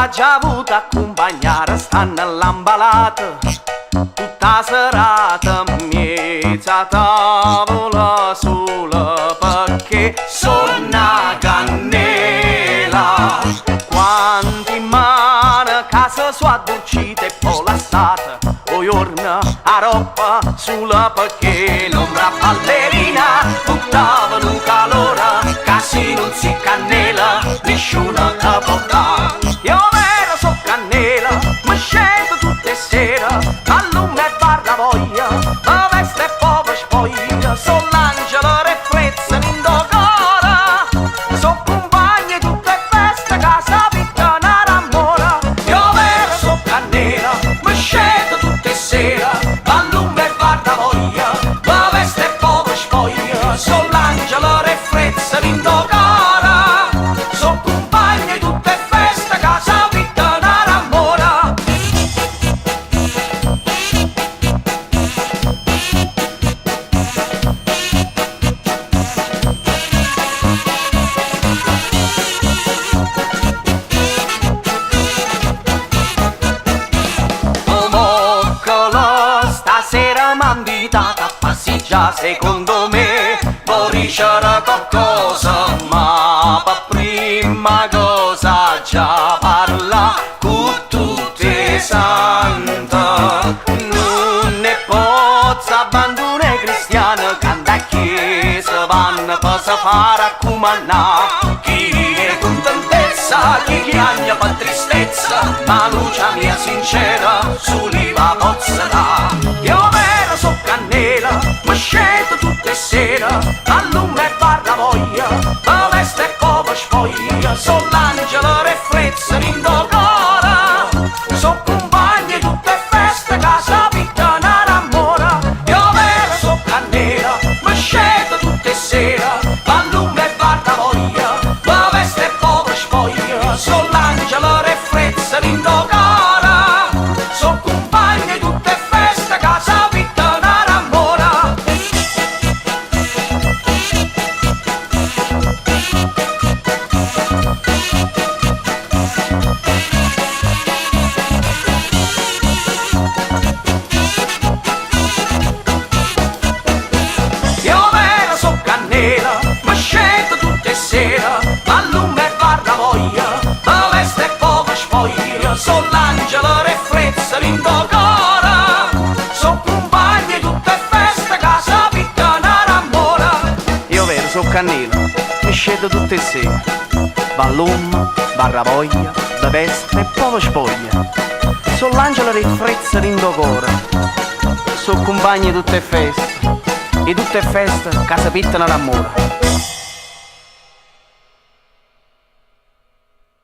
già avuto accompagnare, stanno all'ambalata tutta serata, mezza tavola sola perché sono una cannella. Quanti mani casa sua addolcita e poi lasciata, o giorno a roba sulla perché l'ombra ballerina buttava un calore, casi non si cannella, nessuno te può dare. Io vero so cannella, mi scendo tutte sere, a lume e barra voglia, a veste e povera spoglia, sono l'angelo reflezza in cuore, so compagni tutte feste, casa vita una ramora. Io vero so cannella, mi scendo tutte sere, a lume e barra voglia, a veste e povera spoglia, sono l'angelo reflezza in cuore. Stasera m'ha invitato a passeggiare, secondo me vorrei qualcosa, ma per prima cosa già parla con tutte santa. Non ne posso abbandonare cristiano, canta a chiesa vanno per se fare accumannare. Chi è contentezza, chi chiagna per tristezza, ma luce mia sincera sull'iva pozza là. Io vero so cannella, mi scendo tutte sere, a lume e barra voglia, a veste e povera spoglia, sono l'angelo reflezza in cuore, so compagni tutte feste, casa vita una ramora. Io vero so cannella, mi scendo tutte sere, a lume e barra voglia, a veste e povera spoglia, sono l'angelo reflezza in cuore. Mi scendo tutte sere, a lume e barra voglia, a veste e povera spoglia, sono l'angelo reflezza in cuore, so compagni tutte feste, casa vita una ramora. Io vero so cannella, mi scendo tutte sere, a lume, barra voglia, a veste e povera spoglia, sono l'angelo reflezza in cuore, so compagni tutte feste, e tutte feste, casa vita una ramora.